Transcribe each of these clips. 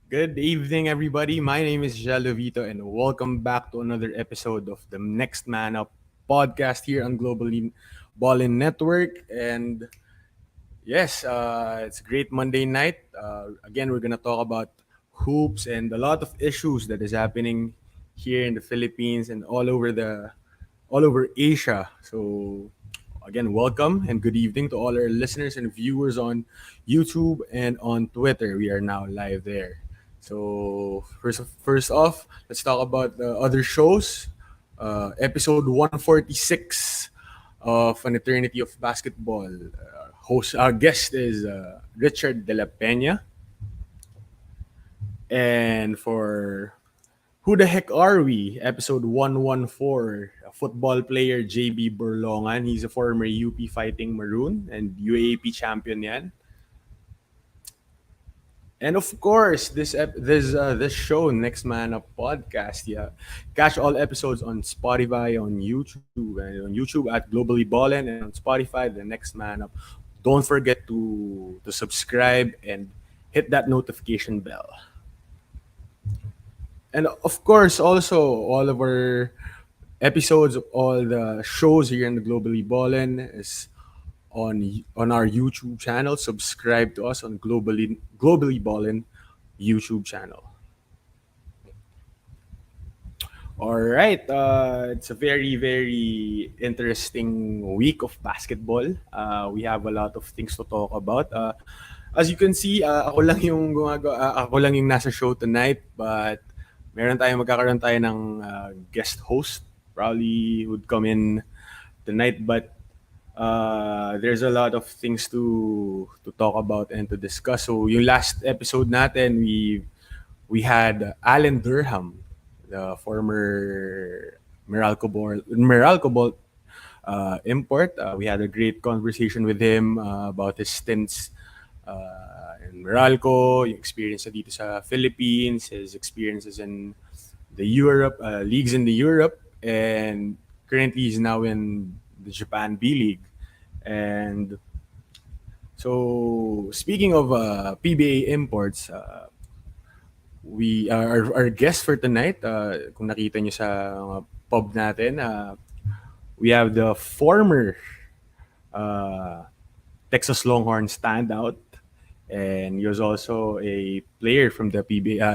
Good evening, everybody. My name is Gelo Vito, and welcome back to another episode of the Next Man Up podcast here on Ballin Network. And yes, it's a great Monday night. Again, we're gonna talk about hoops and a lot of issues that is happening here in the Philippines and all over Asia. So again, welcome and good evening to all our listeners and viewers on YouTube and on Twitter. We are now live there. So first off, let's talk about the other shows. Episode 146 of An Eternity of Basketball. Our guest is Richard De La Peña. And for Who the Heck Are We? Episode 114. A football player, JB Burlongan. He's a former UP Fighting Maroon and UAAP champion yan. And of course, this show, Next Man Up podcast, yeah. Catch all episodes on Spotify, on YouTube, and on YouTube at Globally Ballin, and on Spotify, the Next Man Up. Don't forget to subscribe and hit that notification bell. And of course, also all of our episodes of all the shows here in the Globally Ballin is on our YouTube channel. Subscribe to us on Globally Ballin YouTube channel. All right, it's a very interesting week of basketball. We have a lot of things to talk about. As you can see, ako lang yung nasa show tonight, but magkakaroon tayo ng guest host. Probably would come in tonight, but there's a lot of things to talk about and to discuss. So yung last episode natin, we had Alan Durham, the former Meralco Ball import. We had a great conversation with him about his stints in Meralco, yung experience niya dito sa Philippines, his experiences in the Europe leagues in the Europe, and currently he's now in the Japan B League. And so, speaking of PBA imports, our guest for tonight, kung nakita niyo sa mga pub natin, we have the former uh, Texas Longhorn standout, and he was also a player from the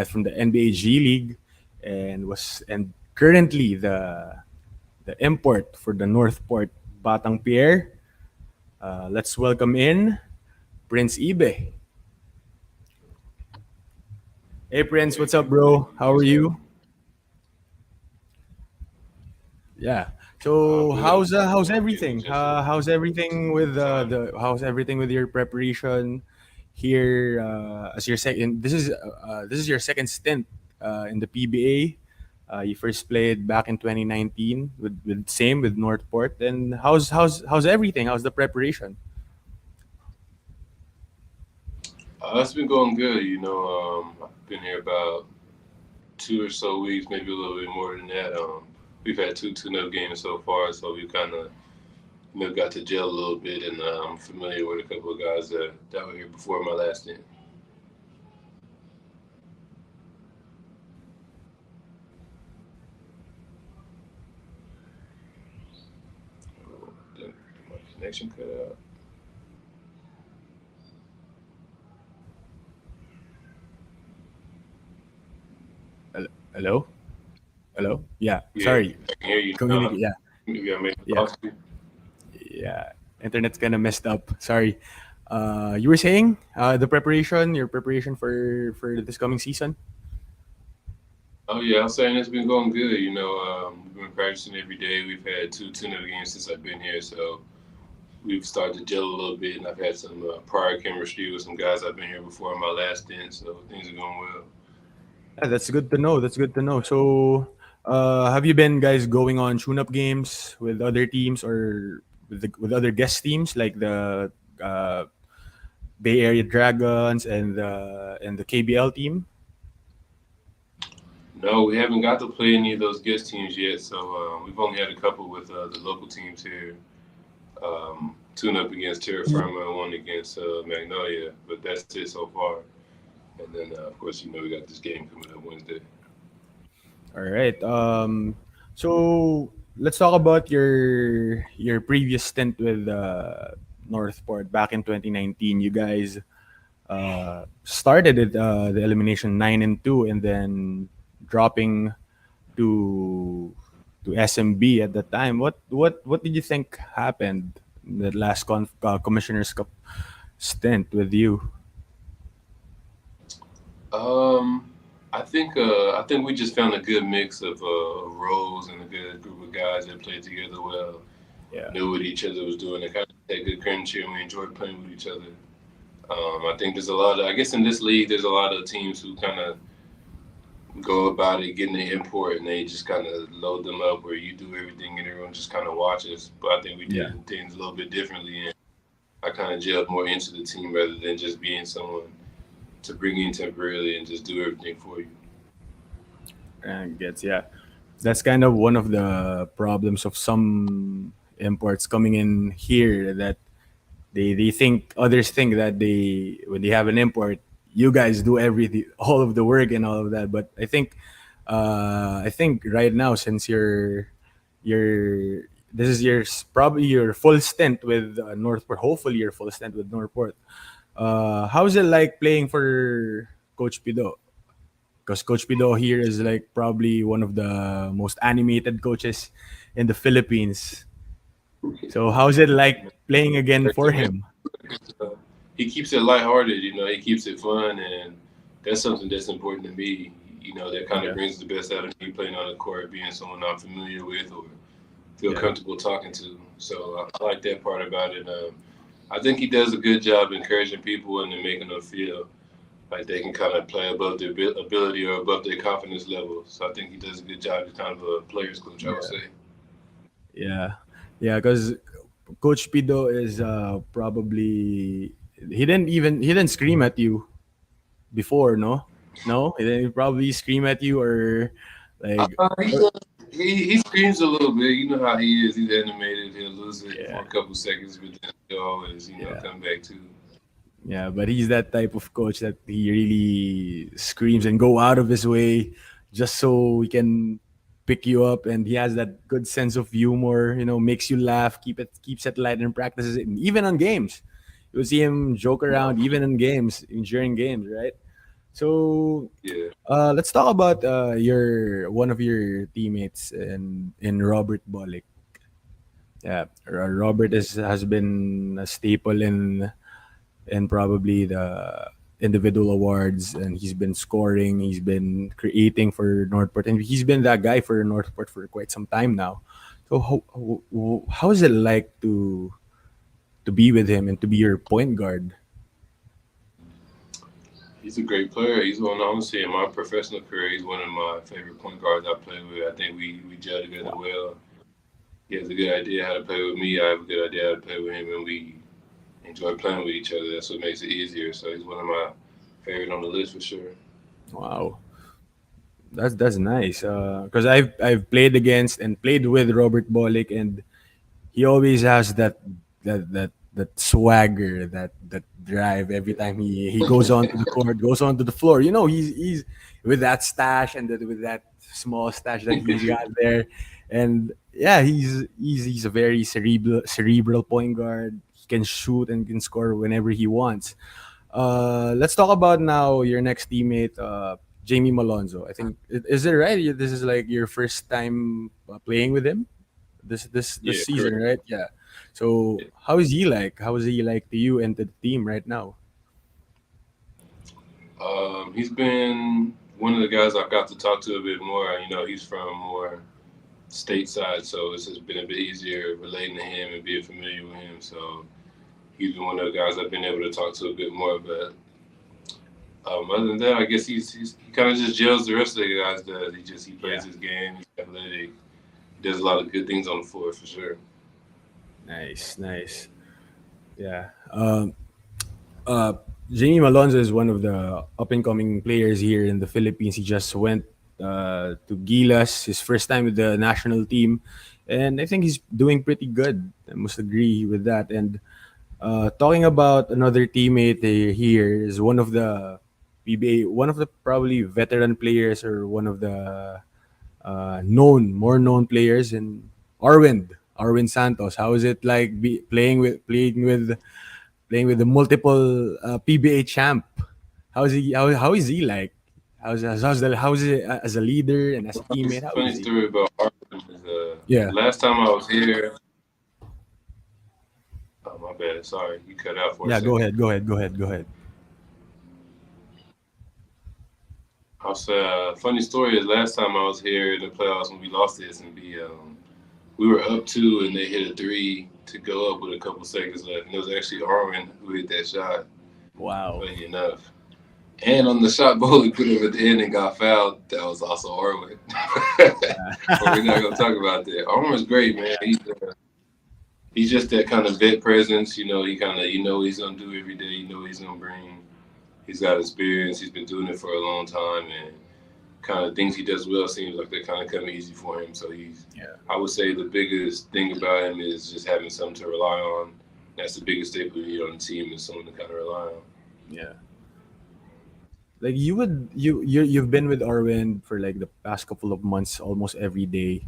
from the NBA G League, and currently the import for the NorthPort Batang Pier. Let's welcome in Prince Ibeh. Hey Prince, what's up, bro? How are you? Yeah. So how's everything? How's everything with how's everything with your preparation here as your second? This is your second stint in the PBA. You first played back in 2019 with Northport. And how's everything? How's the preparation? It's been going good. I've been here about 2 or so weeks, maybe a little bit more than that. We've had two tune-up games so far, so we kind of got to gel a little bit, and I'm familiar with a couple of guys that were here before my last stint. My connection cut out. Hello? Hello? Yeah. Yeah, Sorry. I can hear you now. Communicate. Yeah. Maybe I made it Yeah. lost you. Yeah. Internet's kind of messed up. Sorry. You were saying your preparation for this coming season. Oh yeah, I'm saying it's been going good. We've been practicing every day. We've had two tune-up games since I've been here, so we've started to gel a little bit, and I've had some prior chemistry with some guys I've been here before in my last stint, so things are going well. Yeah, that's good to know. That's good to know. So, have you been guys going on tune-up games with other teams or with other guest teams like the uh, Bay Area Dragons and the KBL team? No, we haven't got to play any of those guest teams yet, so we've only had a couple with the local teams here. Tune up against Terra Firma and one against Magnolia, but that's it so far. And then, of course, we got this game coming up Wednesday. All right. So let's talk about your previous stint with Northport back in 2019. You guys started at the elimination 9-2, and then dropping to SMB at the time. What did you think happened in the last Commissioner's Cup stint with you? Um, I think we just found a good mix of roles and a good group of guys that played together well, Yeah. knew what each other was doing, and kind of had good chemistry, and we enjoyed playing with each other. I think there's a lot of, I guess in this league, there's a lot of teams who kind of go about it getting the import and they just kind of load them up where you do everything and everyone just kind of watches. But I think we Yeah. did things a little bit differently, and I kind of gelled more into the team rather than just being someone to bring in temporarily and just do everything for you. And gets yeah. That's kind of one of the problems of some imports coming in here, that they think others think that they when they have an import, you guys do everything, all of the work and all of that. But I think right now, since you're this is probably your full stint with Northport, hopefully your full stint with Northport. How's it like playing for Coach Pido? Because Coach Pido here is like probably one of the most animated coaches in the Philippines. So how's it like playing again for him? Uh, he keeps it lighthearted, he keeps it fun, and that's something that's important to me. That kind of Yeah, brings the best out of me playing on the court, being someone I'm familiar with or feel yeah, comfortable talking to. So I like that part about it. I think he does a good job encouraging people and then making them feel like they can kind of play above their ability or above their confidence level. So I think he does a good job. He's kind of a player's coach, I would yeah, say. yeah, yeah. Because Coach Pido is probably he didn't scream at you before, no, no. He didn't probably scream at you or like He, or- does- he screams a little bit. You know how he is. He's animated. He'll lose it yeah, for a couple seconds, but then he'll always, yeah. come back to. Yeah, but he's that type of coach that he really screams and go out of his way just so he can pick you up, and he has that good sense of humor, makes you laugh, keeps it light in practices and even on games. You'll see him joke around even in games, during games, right? So Yeah. let's talk about your one of your teammates in Robert Bolick. Yeah, Robert has been a staple in probably the individual awards, and he's been scoring, he's been creating for Northport, and he's been that guy for Northport for quite some time now. So how is it like to be with him and to be your point guard? He's a great player. He's one, honestly, in my professional career, he's one of my favorite point guards I play with. I think we gel together Wow. well. He has a good idea how to play with me. I have a good idea how to play with him, and we enjoy playing with each other. That's what makes it easier. So he's one of my favorite on the list for sure. Wow. That's nice. Because I've played against and played with Robert Bolick, and he always has that swagger, that drive every time he goes onto the court, goes onto the floor. He's with that stash and with that small stash that he's got there, and yeah, he's a very cerebral point guard. He can shoot and can score whenever he wants. Let's talk about now your next teammate, Jamie Malonzo. I think is it right? This is like your first time playing with him this Yeah, season, correct. right? Yeah. So how is he like? How is he like to you and to the team right now? He's been one of the guys I've got to talk to a bit more. He's from more stateside, so it's just been a bit easier relating to him and being familiar with him. So he's been one of the guys I've been able to talk to a bit more. But other than that, I guess he kind of just gels the rest of the guys. Does he Yeah. plays his game? He's athletic. He does a lot of good things on the floor for sure. Nice, nice. Yeah. Uh, Jamie Malonzo is one of the up and coming players here in the Philippines. He just went to Gilas, his first time with the national team, and I think he's doing pretty good. I must agree with that. And talking about another teammate here is one of the PBA, one of the probably veteran players or one of the more known players in Arwind Santos. How is it like playing with the multiple PBA champ? How is he like? How is he as a leader and as a teammate? How Funny is he? story about Harvard is Yeah, last time I was here. Oh my bad. Sorry, you cut out for a yeah. Go second. ahead, go ahead, go ahead, go ahead. I'll say funny story is last time I was here in the playoffs when we lost to S&B, we were up two and they hit a three to go up with a couple seconds left. And it was actually Arwen who hit that shot, Wow. funny enough. And on the shot Bowling put him at the end and got fouled, that was also Arwen. But we're not gonna talk about that. Arwen's great, man. He's just that kind of vet presence. He kind of he's gonna do every day. He's gonna bring. He's got experience. He's been doing it for a long time, and kind of things he does well seems like they kind of come easy for him. So Yeah, I would say the biggest thing about him is just having something to rely on. That's the biggest staple you need on the team is someone to kind of rely on. yeah. Like you've been with Arwen for like the past couple of months, almost every day.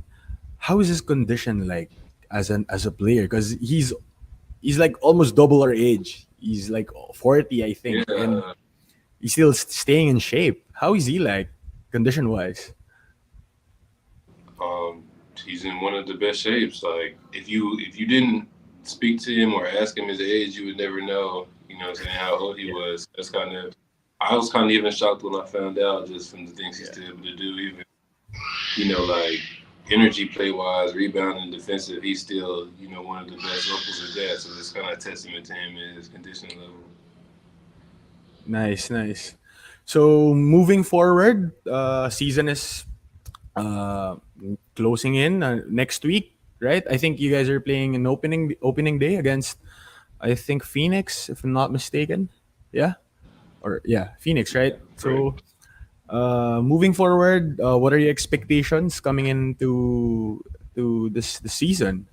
How is his condition like as a player? Because he's like almost double our age. He's like 40, I think, and Yeah, he's still staying in shape. How is he like condition wise? um, he's in one of the best shapes. Like if you didn't speak to him or ask him his age, you would never know. What I'm saying how old he Yeah, was. That's kind of I was kind of even shocked when I found out just from the things he's yeah. still able to do. Even like energy play wise, rebounding, defensive, he's still one of the best locals at that. So it's kind of a testament to him and his conditioning level. Nice, nice. So moving forward, season is uh, closing in next week, right? I think you guys are playing an opening day against I think Phoenix, if I'm not mistaken. Yeah, or yeah, Phoenix, Yeah, right? correct. So moving forward, what are your expectations coming into to this season?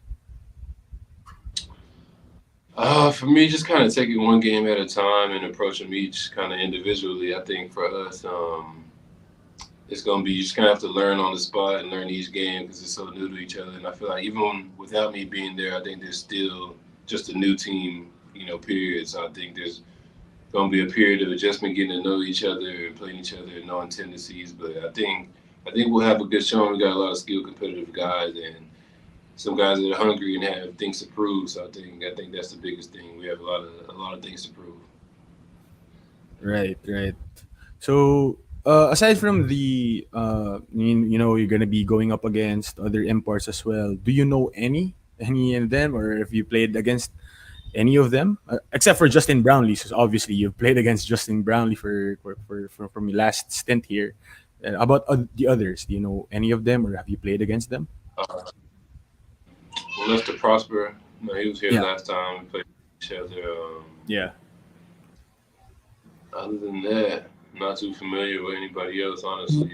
For me, just kind of taking one game at a time and approaching each kind of individually. I think for us, it's gonna be you just gonna have to learn on the spot and learn each game because it's so new to each other. And I feel like even without me being there, I think there's still just a new team, period. So I think there's gonna be a period of adjustment, getting to know each other and playing each other and knowing tendencies. But I think we'll have a good showing. We got a lot of skilled, competitive guys and some guys that are hungry and have things to prove. So I think that's the biggest thing. We have a lot of things to prove. Right, right. So aside from you're gonna be going up against other imports as well. Do you know any of them, or if you played against any of them, except for Justin Brownlee? So obviously you've played against Justin Brownlee for from your last stint here. About the others, do you know any of them, or have you played against them? Uh, well, Lester Prosper, he was here Yeah, last time. We played each other. yeah. Other than that, I'm not too familiar with anybody else, honestly.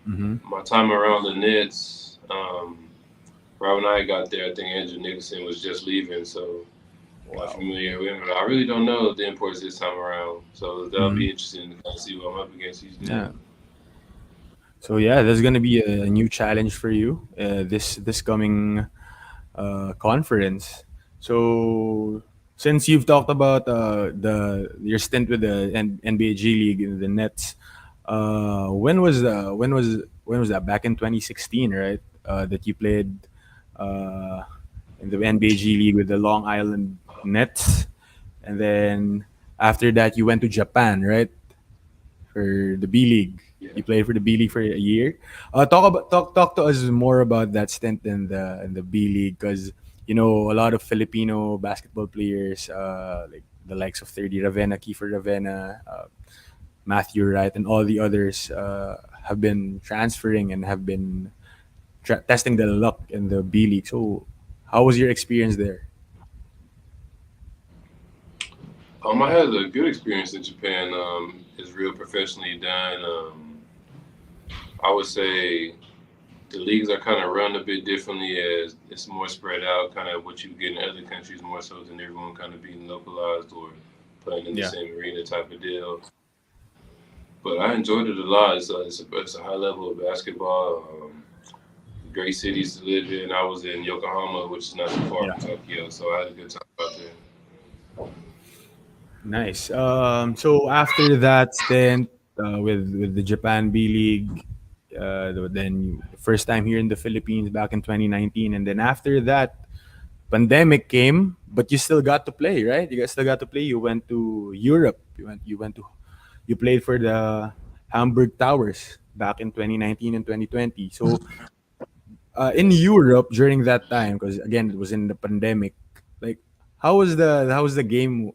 Mm-hmm. My time around the Nets, right when I got there, I think Andrew Nicholson was just leaving, so not Wow. familiar with him. But I really don't know the imports this time around, so that'll Mm-hmm. be interesting to kind of see what I'm up against each day. Yeah. So yeah, there's gonna be a new challenge for you this coming conference. So since you've talked about the your stint with the NBA G League in the Nets, when was that? Back in 2016, right? That you played uh, in the NBA G League with the Long Island Nets, and then after that you went to Japan, right? For the B League. Yeah. You played for the B League for a year. Talk to us more about that stint in the B League, because a lot of Filipino basketball players, like the likes of 30 Ravenna, Kiefer Ravenna, Matthew Wright, and all the others have been transferring and have been testing their luck in the B League. So, how was your experience there? I had a good experience in Japan. It's real professionally done. I would say the leagues are kind of run a bit differently as it's more spread out, kind of what you get in other countries more so than everyone kind of being localized or playing in the Yeah. same arena type of deal. but I enjoyed it a lot. It's a high level of basketball. Great cities to live in. I was in Yokohama, which is not too far Yeah. from Tokyo, so I had a good time out there. Nice. So after that stint with the Japan B League, then first time here in the Philippines back in 2019, and then after that, pandemic came, but you still got to play, right? You guys still got to play. You went to Europe. You played for the Hamburg Towers back in 2019 and 2020. So in Europe during that time, because again it was in the pandemic. Like, how was the game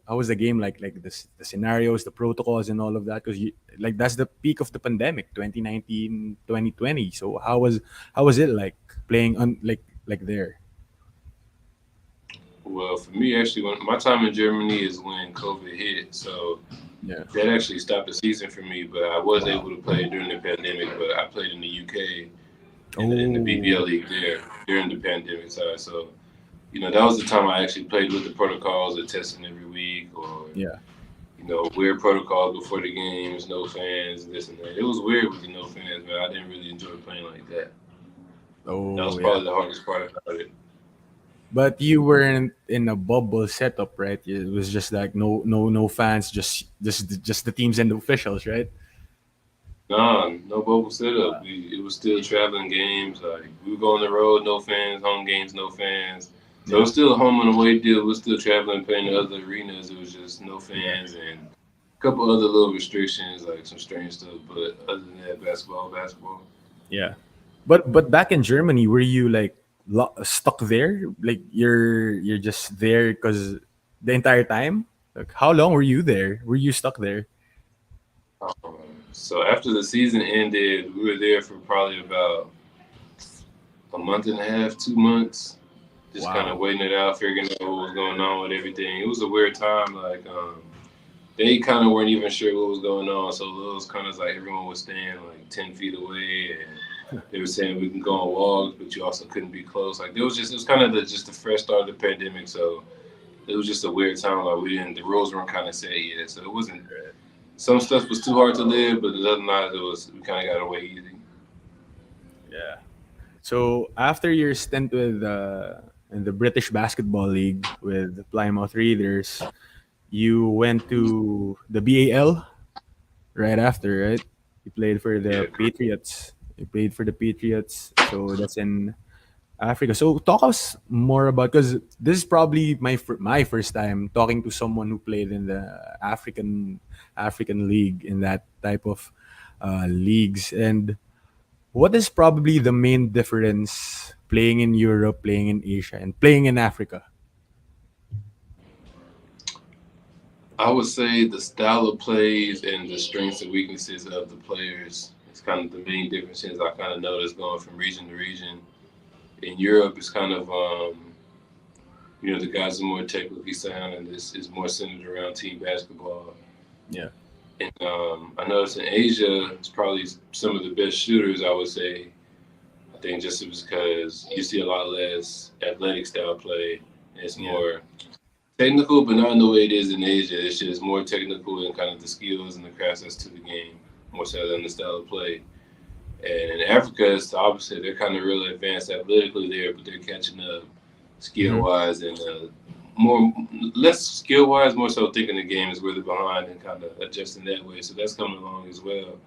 like the scenarios, the protocols, and all of that? Because like that's the peak of the pandemic, 2019, 2020. So how was it like playing on like there? Well, for me, actually, when my time in Germany is when COVID hit, so Yeah. that actually stopped the season for me. But I was Wow. able to play during the pandemic. But I played in the UK in the BBL Oh. league there during the pandemic time. So that was the time I actually played with the protocols of testing every week, or Yeah. weird protocols before the games, no fans, this and that. It was weird with the no fans, man. I didn't really enjoy playing like that. That was Oh yeah. probably the hardest part about it. But you weren't in a bubble setup, right? It was just like no fans, just the teams and the officials, right? Nah, no bubble setup. It was still traveling games. Like we would go on the road, no fans. Home games, no fans. So it Yeah. was still a home and away deal. We're still traveling, playing in other arenas. It was just no Yeah. fans and a couple other little restrictions, like some strange stuff. But other than that, basketball. Yeah. But back in Germany, were you like stuck there? Like you're just there because the entire time? Like how long were you there? Were you stuck there? Um, so after the season ended, we were there for probably about a month and a half, 2 months, just kind of Wow. waiting it out, figuring out what was going on with everything. It was a weird time. Like they kind of weren't even sure what was going on, so it was kind of like everyone was staying like 10 feet away, and they were saying we can go on walks, but you also couldn't be close. Like it was kind of just the fresh start of the pandemic, so it was just a weird time. Like the rules weren't kind of set yet, so it wasn't. Some stuff was too hard to live, but other than that, it was we kind of got away easy. Yeah. So after your stint with in the British Basketball League with the Plymouth Raiders, you went to the BAL right after, right? You played for the Yeah, Patriots. You played for the Patriots. So that's in Africa. So talk us more about, because this is probably my first time talking to someone who played in the African league, in that type of leagues. And what is probably the main difference playing in Europe, playing in Asia, and playing in Africa? I would say the style of plays and the strengths and weaknesses of the players is kind of the main differences I kind of noticed going from region to region. In Europe, it's kind of the guys are more technically sound, and this is more centered around team basketball. Yeah. And I noticed in Asia, it's probably some of the best shooters. I would say. I think just because you see a lot less athletic style play, it's Yeah. more technical, but not in the way it is in Asia. It's just more technical and kind of the skills and the craftness to the game, more so than the style of play. And in Africa, it's the opposite. They're kind of really advanced athletically there, but they're catching up skill Hmm. wise and more less skill wise, more so thinking the game is really behind and kind of adjusting that way. So that's coming along as well.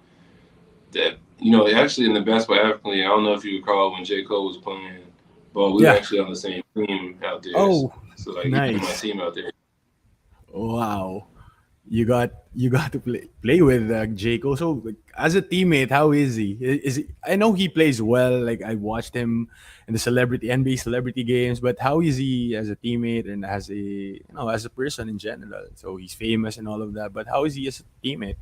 That actually in the basketball African League, I don't know if you recall when J Cole was playing ball, we were Yeah. actually on the same team out there. Oh, So like he was my nice. team out there. Wow. You got to play with Jaco. So like, as a teammate, how is he? Is he? I know he plays well. Like I watched him in the celebrity NBA celebrity games, but how is he as a teammate and as as a person in general? So he's famous and all of that, but how is he as a teammate?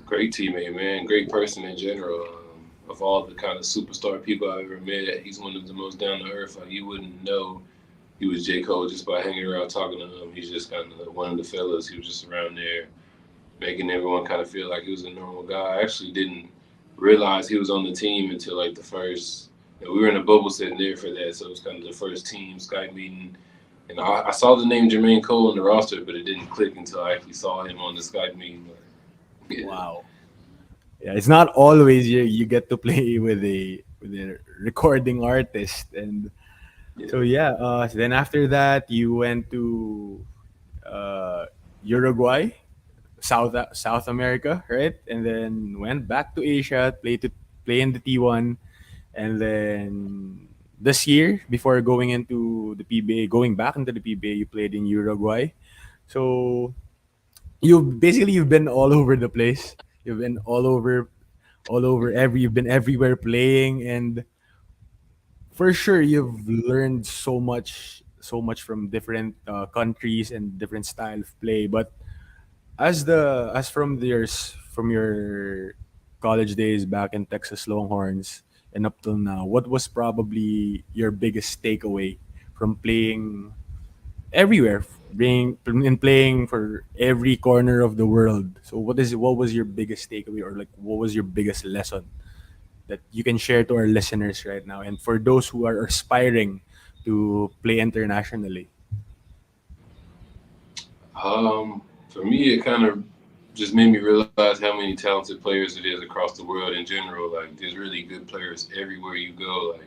Great teammate, man. Great person in general. Of all the kind of superstar people I've ever met, he's one of the most down to earth. Like you wouldn't know he was J Cole just by hanging around talking to him. He's just kind of one of the fellas. He was just around there making everyone kind of feel like he was a normal guy. I actually didn't realize he was on the team until like the first. We were in a bubble sitting there for that, so it was kind of the first team Skype meeting. And I saw the name Jermaine Cole on the roster, but it didn't click until I actually saw him on the Skype meeting. Yeah, Wow. Yeah, it's not always you get to play with a recording artist. And so yeah. yeah, then after that you went to uh, Uruguay, South America, right? And then went back to Asia, play in the T1, and then this year before going into the PBA, going back into the PBA, you played in Uruguay. So you've been all over the place. You've been you've been everywhere playing, and for sure you've learned so much from different countries and different style of play. But as from your college days back in Texas Longhorns and up till now, what was probably your biggest takeaway from playing everywhere, playing for every corner of the world? So what was your biggest takeaway, or like what was your biggest lesson that you can share to our listeners right now, and for those who are aspiring to play internationally? For me, it kind of just made me realize how many talented players it is across the world in general. Like, there's really good players everywhere you go. Like,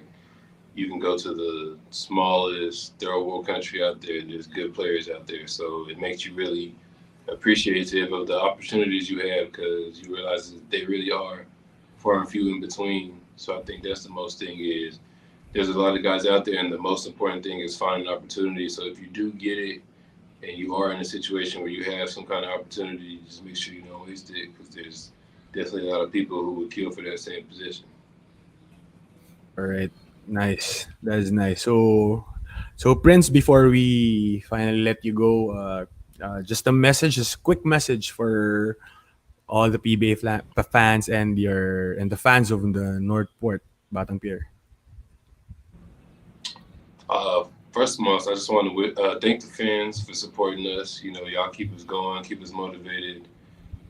you can go to the smallest third world country out there, and there's good players out there. So it makes you really appreciative of the opportunities you have because you realize that they really are far and few in between. So I think that's the most thing is there's a lot of guys out there, and the most important thing is finding opportunity. So if you do get it and you are in a situation where you have some kind of opportunity, just make sure you don't waste it because there's definitely a lot of people who would kill for that same position. All right, nice. That's nice. So Prince, before we finally let you go, just a message, just a quick message for all the PBA fans and the fans of the Northport Batang Pier. First of all, I just want to thank the fans for supporting us. You know, y'all keep us going, keep us motivated,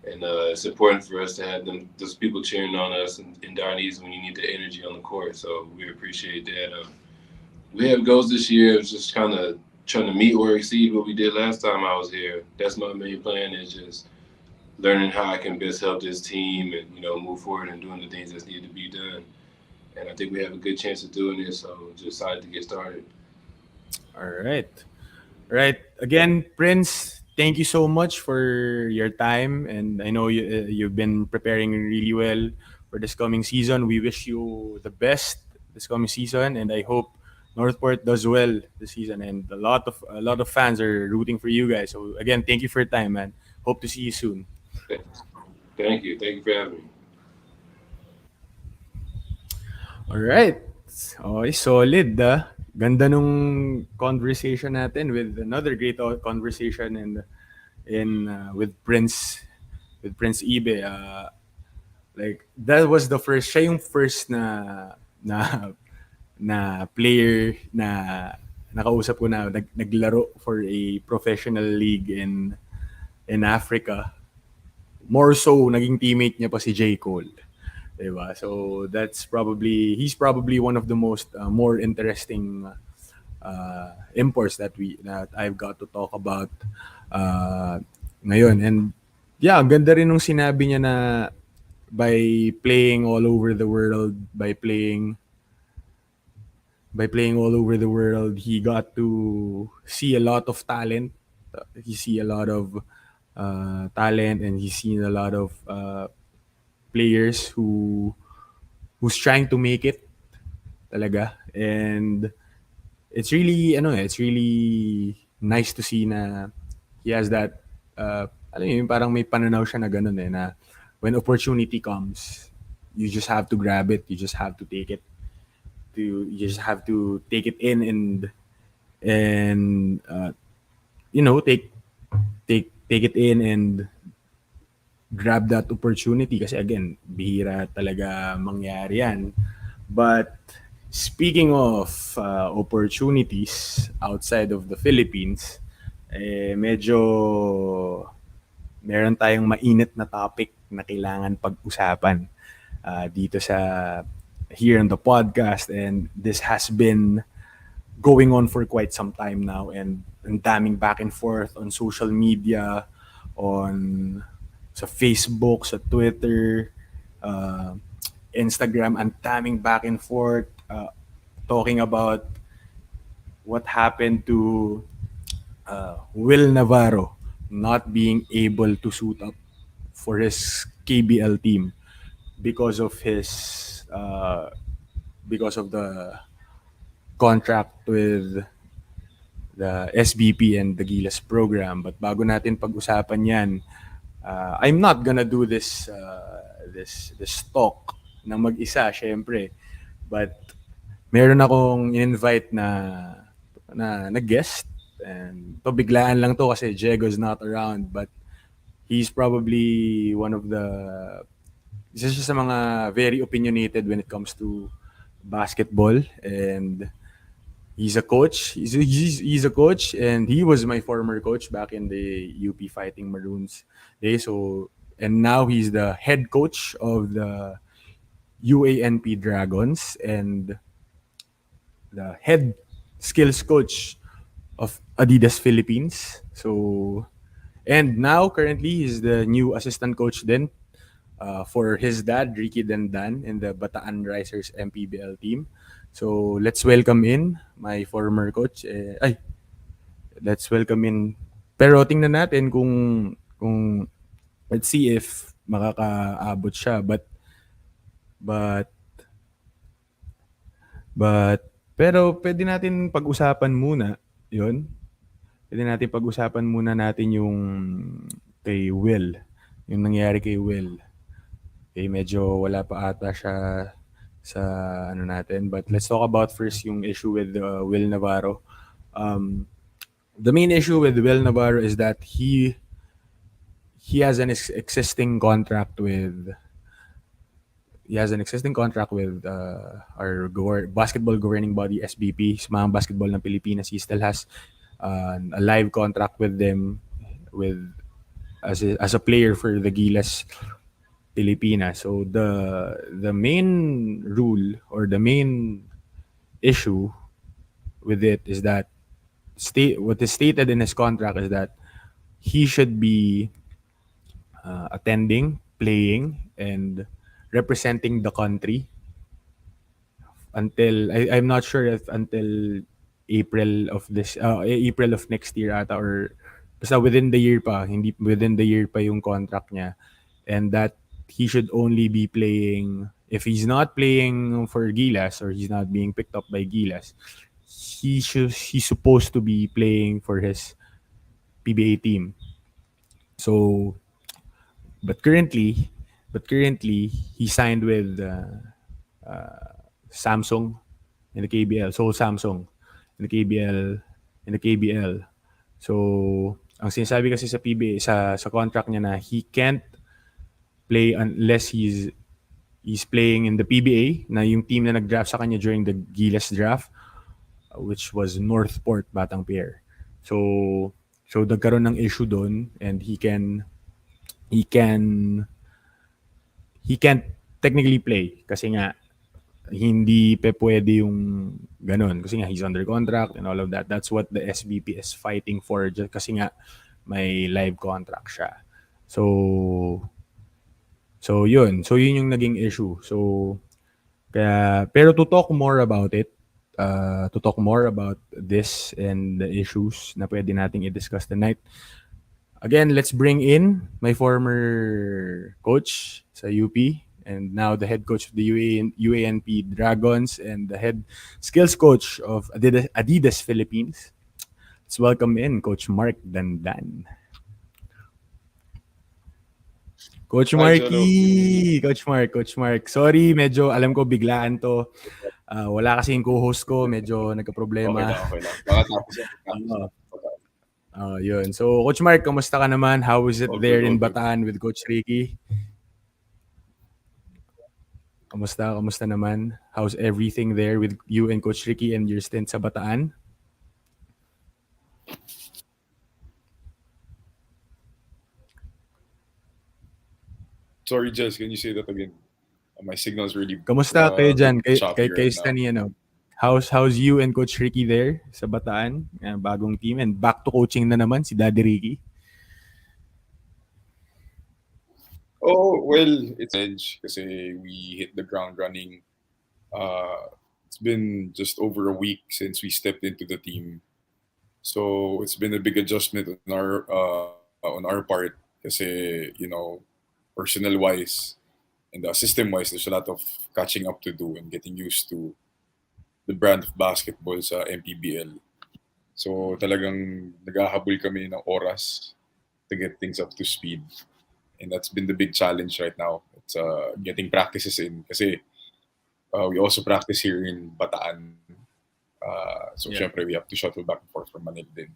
and it's important for us to have those people cheering on us in dire needs when you need the energy on the court. So we appreciate that. We have goals this year. It's just kind of trying to meet or exceed what we did last time I was here. That's my main plan is just learning how I can best help this team and move forward and doing the things that need to be done. And I think we have a good chance of doing this. So just excited to get started. All right. Right. Again, Prince, thank you so much for your time. And I know you've been preparing really well for this coming season. We wish you the best this coming season, and I hope Northport does well this season. And a lot of fans are rooting for you guys. So again, thank you for your time, man. Hope to see you soon. Thank you. Thank you for having me. All right. Okay, solid, ah. Ganda nung conversation natin with another great conversation in with Prince Ibeh. Like that was the first siya yung first na na player na nakausap ko na naglaro for a professional league in Africa. More so naging teammate niya pa si J. Cole. Diba? So he's probably one of the most more interesting imports that I've got to talk about uh, ngayon. And yeah, ang ganda rin nung sinabi niya na by playing all over the world, by playing all over the world, he got to see a lot of talent. He see a lot of talent, and he's seen a lot of players who's trying to make it talaga. And it's really nice to see na he has that alam mo yun, parang may pananaw siya na ganun na when opportunity comes, you just have to grab it, you just have to take it you just have to take it in and you know take it in and grab that opportunity kasi again bihira talaga mangyari yan. But speaking of opportunities outside of the Philippines, medyo meron tayong mainit na topic na kailangan pag-usapan dito sa here on the podcast, and this has been going on for quite some time now, and daming back and forth on social media, on sa Facebook, sa Twitter, uh, Instagram, ang daming back and forth talking about what happened to Will Navarro not being able to suit up for his KBL team because of his because of the contract with the SBP and the Gilas program. But bago natin pag-usapan yan, I'm not gonna do this talk ng mag-isa, syempre. But meron akong invite na guest, and to biglaan lang to kasi Diego's not around, but he's probably one of the isa siya sa mga very opinionated when it comes to basketball, and he's a coach. He's a coach, and he was my former coach back in the UP Fighting Maroons days. So, and now he's the head coach of the UANP Dragons and the head skills coach of Adidas Philippines. So, and now currently he's the new assistant coach then for his dad, Ricky Dandan, in the Bataan Risers MPBL team. So let's welcome in my former coach. Let's welcome in. Pero tingnan natin kung let's see if makakaabot siya. But pero pwede natin pag-usapan muna 'yon. Pwede natin pag-usapan muna natin yung kay Will. Yung nangyari kay Will. Medyo wala pa ata siya sa ano natin. But let's talk about first yung issue with Will Navarro. The main issue with Will Navarro is that he has an existing contract with our basketball governing body, SBP, Sumang Basketball ng Pilipinas. He still has a live contract with them as a player for the Gilas Pilipinas. So the main rule or the main issue with it is that what is stated in his contract is that he should be attending, playing, and representing the country until I'm not sure if until April of next year ata, or basta within the year pa, hindi within the year pa yung contract niya, and that he should only be playing if he's not playing for Gilas or he's not being picked up by Gilas, he's supposed to be playing for his PBA team. So but currently he signed with Samsung in the KBL. So Samsung in the KBL. So ang sinasabi kasi sa PBA sa contract niya na he can't play unless he's playing in the PBA, na yung team na nag-draft sa kanya during the Gilas draft, which was NorthPort Batan Pier. So nagkaroon ng issue doon, and he can't technically play kasi nga hindi pe pwede yung ganun kasi nga he's under contract and all of that. That's what the SBP is fighting for, just kasi nga may live contract siya. So yun yung naging issue. So pero to talk more about it, to talk more about this and the issues na pwede nating i-discuss tonight, again, let's bring in my former coach sa UP and now the head coach of the UANP Dragons and the head skills coach of Adidas Philippines. Let's welcome in Coach Mark Dandan. Coach Marky! Coach Mark. Sorry, medyo alam ko biglaan to. Wala kasi yung co-host ko, medyo nagka-problema. Okay lang. Baka tapos yun. So, Coach Mark, kamusta ka naman? How is it there in Bataan with Coach Ricky? Kamusta naman? How's everything there with you and Coach Ricky and your stint sa Bataan? Sorry, Jess, can you say that again? My signal is really Kamusta kayo dyan? choppy Kay right Stani, How's you and Coach Ricky there sa Bataan? Bagong team, and back to coaching na naman si Daddy Ricky. Oh, well, it's edge kasi we hit the ground running. It's been just over a week since we stepped into the team. So it's been a big adjustment on our part kasi, personnel wise and system wise, there's a lot of catching up to do and getting used to the brand of basketball sa MPBL. So talagang naghahabol kami ng oras to get things up to speed. And that's been the big challenge right now. It's getting practices in kasi we also practice here in Bataan. So syempre we have to shuttle back and forth from Manila din.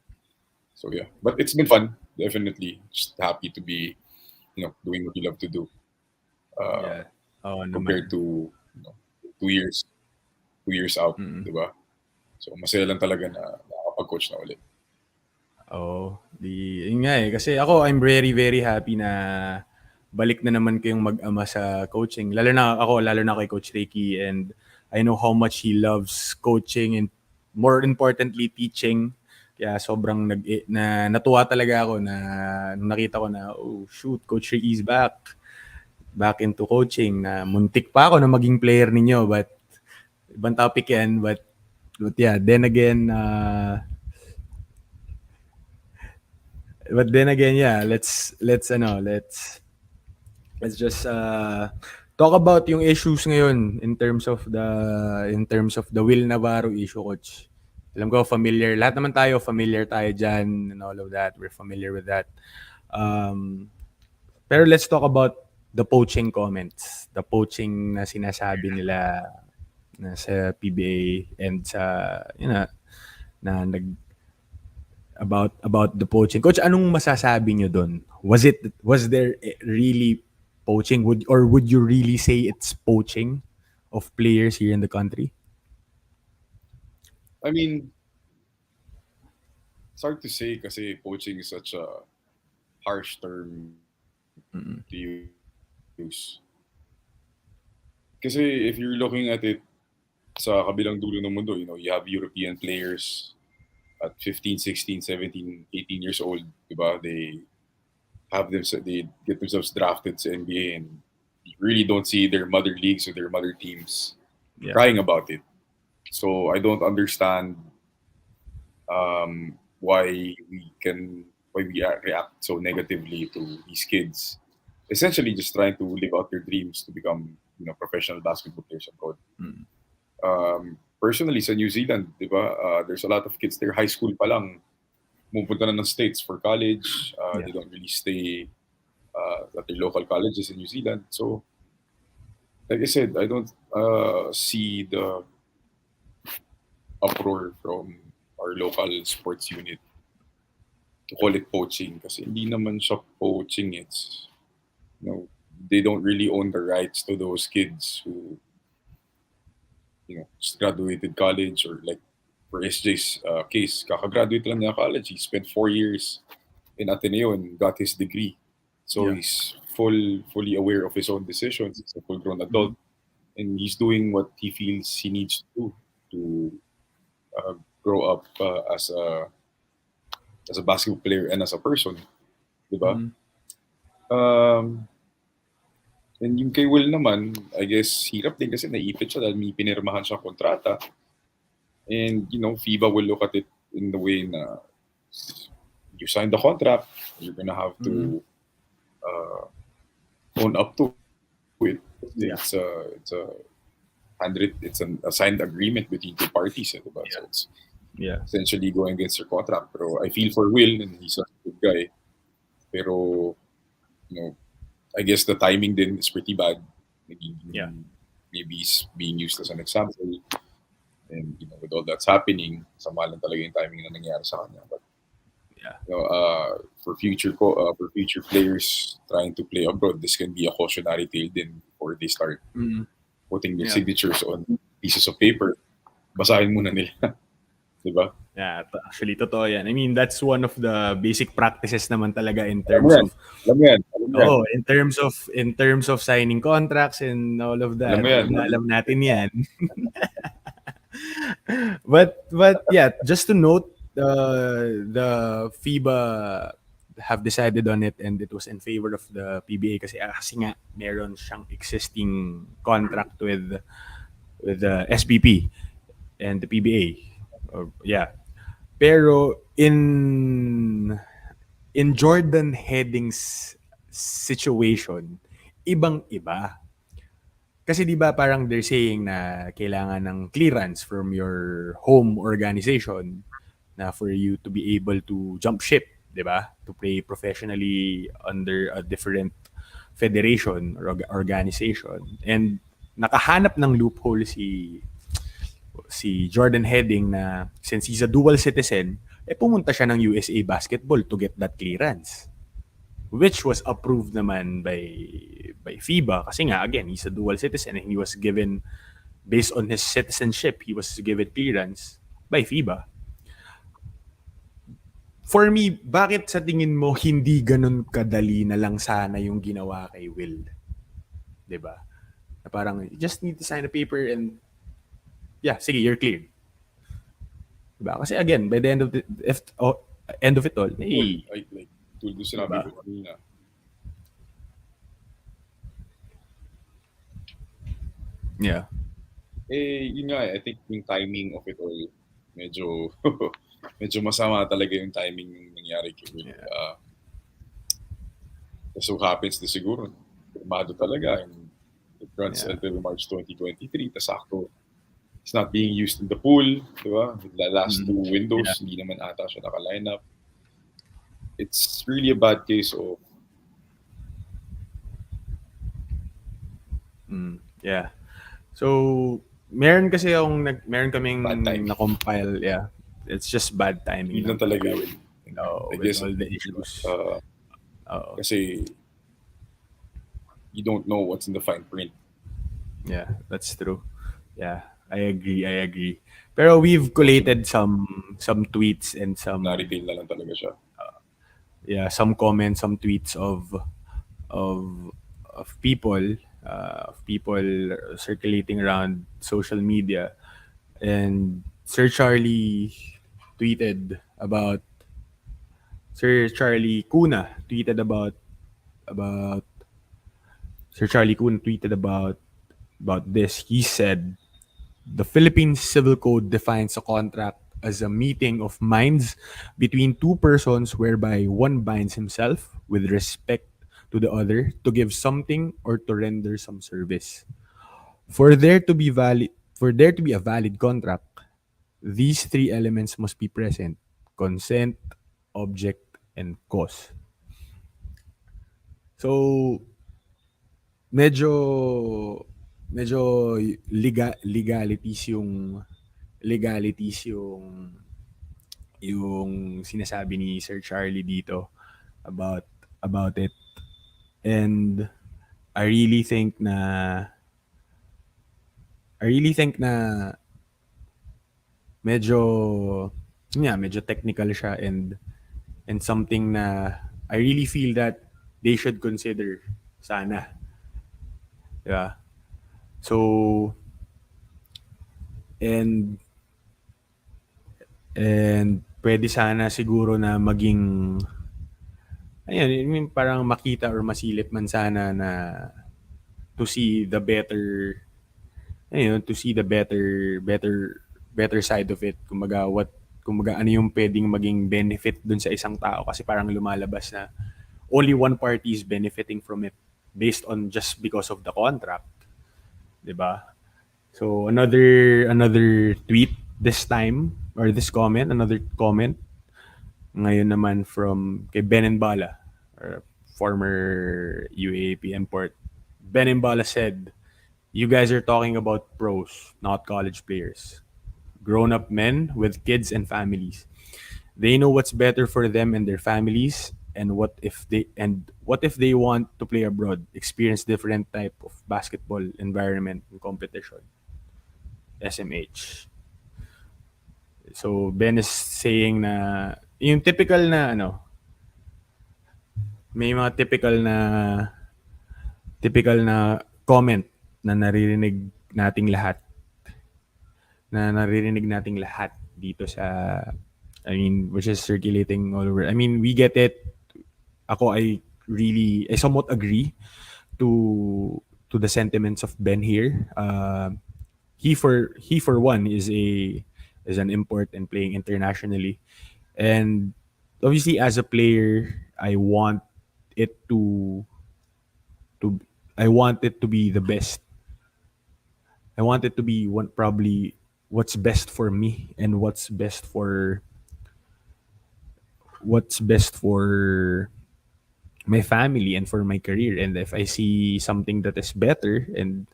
So yeah, but it's been fun. Definitely, just happy to be, doing what you love to do. Yeah. Oo Compared naman. to 2 years out, Mm. di ba? So masaya lang talaga na nakakapag-coach na ulit. Oo. Yun nga eh. Kasi ako, I'm very, very happy na balik na naman kayong mag-ama sa coaching. Lalo na kay Coach Ricky, and I know how much he loves coaching and more importantly, teaching. Kaya sobrang natuwa talaga ako na nung nakita ko na, oh shoot, Coach Ricky is back into coaching, na muntik pa ako na maging player ninyo, but ibang topic yan. But yeah, then again, yeah, let's just talk about yung issues ngayon in terms of the Will Navarro issue, coach. Alam ko lahat naman tayo familiar tayo dyan and all of that. We're familiar with that. Pero let's talk about the poaching comments. The poaching na sinasabi nila na sa PBA and sa na about the poaching. Coach, anong masasabi nyo doon? Was there really poaching? Would you really say it's poaching of players here in the country? I mean, it's hard to say kasi poaching is such a harsh term to use. Kasi if you're looking at it sa kabilang dulo ng mundo, you have European players at 15, 16, 17, 18 years old, diba? They get themselves drafted sa NBA and you really don't see their mother leagues or their mother teams crying about it. So I don't understand why we react so negatively to these kids. Essentially, just trying to live out their dreams to become, professional basketball players abroad. Personally, sa New Zealand, di ba, there's a lot of kids there, high school pa lang, pupunta na ng States for college. They don't really stay at their local colleges in New Zealand. So, like I said, I don't see the uproar from our local sports unit to call it poaching kasi hindi naman siya poaching. It's, they don't really own the rights to those kids who, just graduated college, or like for SJ's case, kakagraduate lang niya college. He spent 4 years in Ateneo and got his degree. So he's fully aware of his own decisions. He's a full-grown adult, and he's doing what he feels he needs to do to grow up as a basketball player and as a person, diba? And yung kay Will naman, I guess, hirap din kasi naipit siya dahil may pinirmahan siya kontrata. And, FIBA will look at it in the way na you signed the contract, you're gonna have to own up to it. Yeah. It's an assigned agreement between two parties, diba? So it's essentially going against your contract. Pero I feel for Will, and he's a good guy. Pero, I guess the timing din is pretty bad. Maybe he's being used as an example. And, with all that's happening, sama lang talaga yung timing na nangyari sa kanya. But, for future players trying to play abroad, this can be a cautionary tale din before they start putting their signatures on pieces of paper. Basahin muna nila. Diba? Yeah, actually, totoo yan. I mean, that's one of the basic practices naman talaga in terms of... in terms of signing contracts and all of that. Alam natin yan. But yeah, just to note, the have decided on it, and it was in favor of the PBA kasi nga meron siyang existing contract with the SPP and the PBA. Yeah. Pero in Jordan Heading's situation, ibang-iba. Kasi 'di ba parang they're saying na kailangan ng clearance from your home organization na for you to be able to jump ship, 'di ba? To play professionally under a different federation or organization. And nakahanap ng loophole si Jordan Heading na since he's a dual citizen, pumunta siya ng USA Basketball to get that clearance. Which was approved naman by FIBA kasi nga again he's a dual citizen and he was given based on his citizenship he was given clearance by FIBA. For me, bakit sa tingin mo hindi ganun kadali na lang sana yung ginawa kay Will? 'Di ba? Na parang you just need to sign a paper and yeah, sige, you're cleared. 'Di ba? Kasi again, by the end of it all, Like tulad yung sinabi ko kanina. Yeah. Yun nga, I think yung timing of it all, medyo medyo masama talaga yung timing ng nangyari kay Will. So happens na siguro, firmado talaga and it runs until March 2023. Tas sakto, it's not being used in the pool, di ba? The last two windows, hindi naman ata siya naka-line up. It's really a bad case of yeah. So, meron kaming na-compile, yeah. It's just bad timing. Yun lang talaga. I guess all the issues. Kasi you don't know what's in the fine print. Yeah, that's true. Yeah, I agree. Pero we've collated some tweets and some Na-retail na lang talaga siya. Some comments, some tweets of people circulating around social media, and Sir Charlie Cuna tweeted about this. He said, "The Philippine Civil Code defines a contract as a meeting of minds between two persons whereby one binds himself with respect to the other to give something or to render some service. For there to be a valid contract, these three elements must be present: consent, object, and cause." So medyo legalities yung sinasabi ni Sir Charlie dito about it. And I really think na medyo technical siya and something na I really feel that they should consider sana. Yeah. So and pwede sana siguro na maging parang makita or masilip man sana na to see the better side of it. Kumbaga ano yung pwedeng maging benefit dun sa isang tao, kasi parang lumalabas na only one party is benefiting from it based on just because of the contract. 'Di ba? So another tweet this time, or this comment, another comment ngayon naman from kay Mbala, or former UAAP import. Mbala said, "You guys are talking about pros, not college players. Grown-up men with kids and families. They know what's better for them and their families, and what if they want to play abroad, experience different type of basketball environment and competition." SMH. So Ben is saying na yung typical na may mga typical na comment na naririnig nating lahat dito sa, which is circulating all over. We get it. I somewhat agree to the sentiments of Ben here. He for one is an import and playing internationally, and obviously as a player, it to to I want it to be the best. I want it to be one probably what's best for me and what's best for my family and for my career. And if I see something that is better and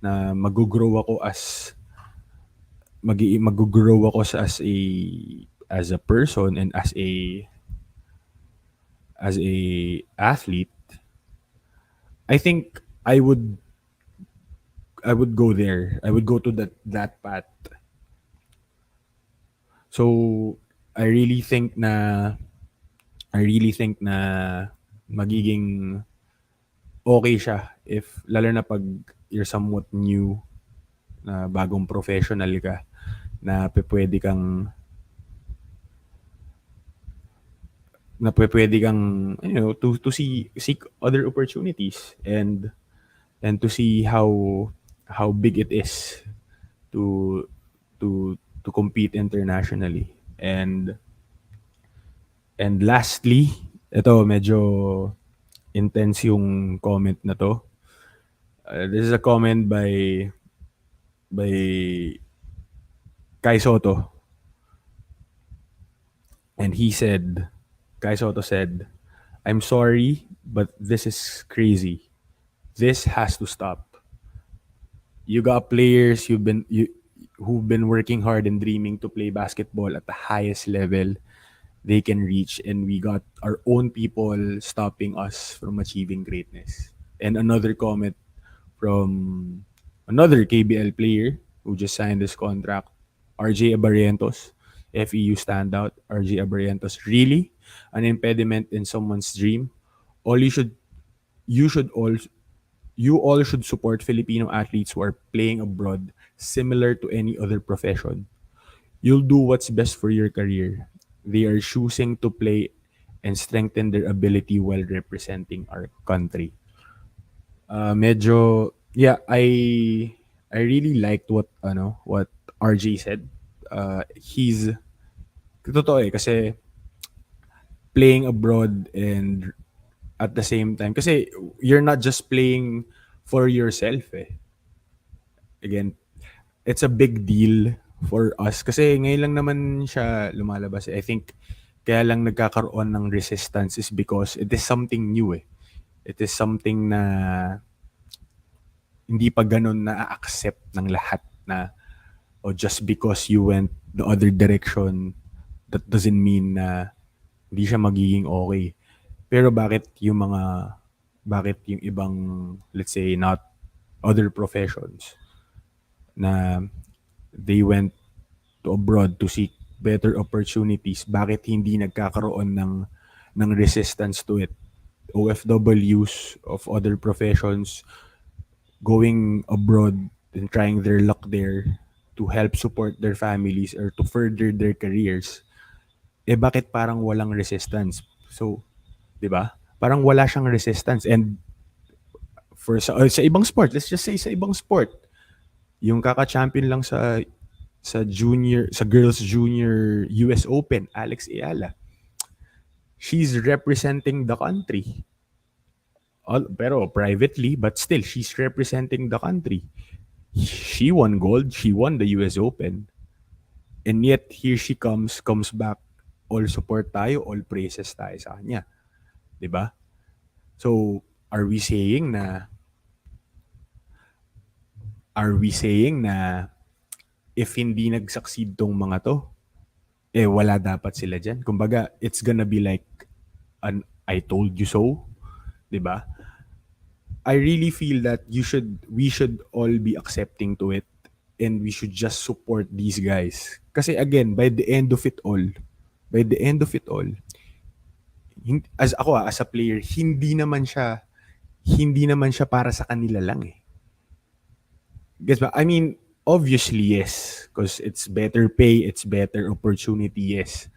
na mag-grow ako as a person and as a athlete, I think I would go there. I would go to that path. So I really think na I really think na magiging okay siya if lalo na pag you're somewhat new na bagong professional ka na pwede kang to seek other opportunities and to see how big it is to to compete internationally. And lastly, ito medyo intense yung comment na to. This is a comment by Kai Soto, and Kai Soto said, "I'm sorry, but this is crazy. This has to stop. You got players who've been working hard and dreaming to play basketball at the highest level they can reach, and we got our own people stopping us from achieving greatness." And another comment from another KBL player who just signed this contract, RJ Abarrientos, FEU standout. RJ Abarrientos, really an impediment in someone's dream? All you should all you all should support Filipino athletes who are playing abroad, similar to any other profession. You'll do what's best for your career. They are choosing to play and strengthen their ability while representing our country. Medyo yeah, I really liked what RJ said. He's totoo kasi playing abroad and at the same time kasi you're not just playing for yourself eh. Again, it's a big deal for us kasi ngayon lang naman siya lumalabas eh. I think kaya lang nagkakaroon ng resistance is because it is something new eh. It is something na hindi pa ganun na-accept ng lahat na just because you went the other direction, that doesn't mean na hindi siya magiging okay. Pero bakit yung ibang, let's say, not other professions na they went to abroad to seek better opportunities, bakit hindi nagkakaroon ng resistance to it? OFWs of other professions going abroad and trying their luck there to help support their families or to further their careers, bakit parang walang resistance? So, 'di ba? Parang wala siyang resistance. And sa ibang sport, let's just say sa ibang sport, yung kaka-champion lang sa girls junior US Open, Alex Eala. She's representing the country. Pero privately, but still she's representing the country. She won gold, she won the US Open. And yet here she comes back, all support tayo, all praises tayo sa kanya. 'Di ba? So, are we saying na if hindi nag-succeed tong mga to, wala dapat sila dyan. Kumbaga, it's gonna be like an I told you so, 'di ba? I really feel that we should all be accepting to it, and we should just support these guys. Kasi again, by the end of it all, as a player, hindi naman siya para sa kanila lang eh. Gets ba? I mean, obviously yes, because it's better pay, it's better opportunity, yes.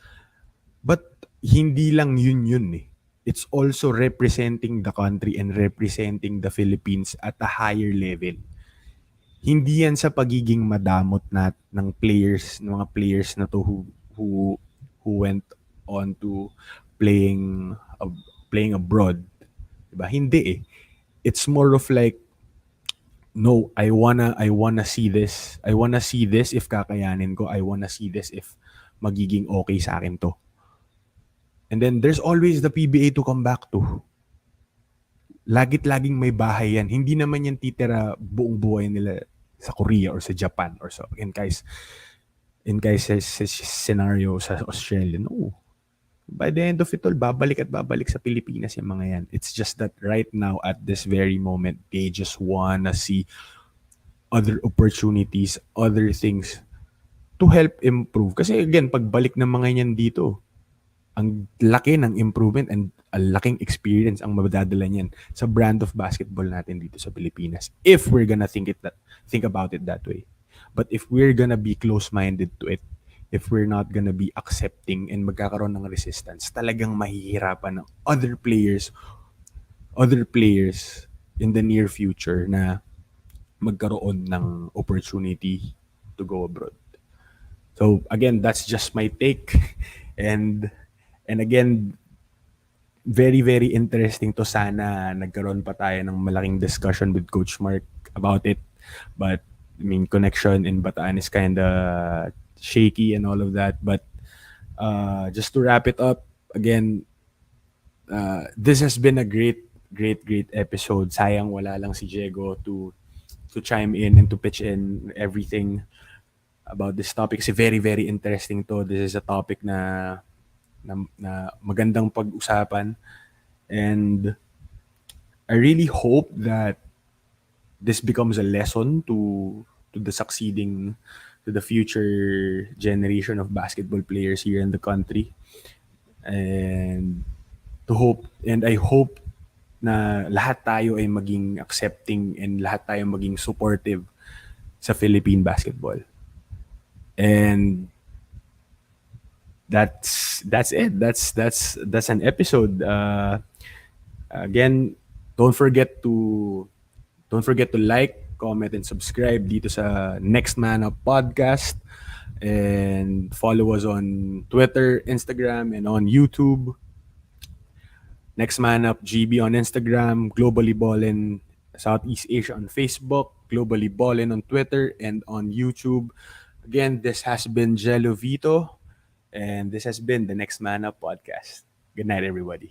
But hindi lang yun eh. it's also representing the country and representing the Philippines at a higher level. Hindi yan sa pagiging madamot na ng players, ng mga players na to who who went on to playing playing abroad. Diba? Hindi eh. It's more of like, no, I wanna see this. I wanna see this if kakayanin ko. I wanna see this if magiging okay sa akin to. And then there's always the PBA to come back to. Lagit-laging may bahay yan. Hindi naman yan titira buong buhay nila sa Korea or sa Japan or so in case scenario sa Australia. No. By the end of it all, babalik at babalik sa Pilipinas yung mga yan. It's just that right now, at this very moment, they just wanna see other opportunities, other things to help improve. Kasi again, pagbalik ng mga yan dito, ang laki ng improvement and ang laking experience ang madadala niyan sa brand of basketball natin dito sa Pilipinas. If we're gonna think about it that way. But if we're gonna be close-minded to it, if we're not gonna be accepting and magkakaroon ng resistance, talagang mahihirapan ng other players in the near future na magkaroon ng opportunity to go abroad. So again, that's just my take. And again, very, very interesting to. Sana nagkaroon pa tayo ng malaking discussion with Coach Mark about it. But, I mean, connection in Bataan is kind of shaky and all of that. But just to wrap it up, again, this has been a great, great, great episode. Sayang wala lang si Diego to chime in and to pitch in everything about this topic. Kasi very, very interesting to. This is a topic na magandang pag-usapan, and I really hope that this becomes a lesson to the future generation of basketball players here in the country, and I hope na lahat tayo ay maging accepting and lahat tayo maging supportive sa Philippine basketball. And that's it. That's an episode. Again, don't forget to like, comment, and subscribe dito sa Next Man Up podcast, and follow us on Twitter, Instagram, and on YouTube. Next Man Up GB on Instagram, Globally Ballin Southeast Asia on Facebook, Globally Ballin on Twitter, and on YouTube. Again, this has been Gelo Vito. And this has been the Next Man Up podcast. Good night, everybody.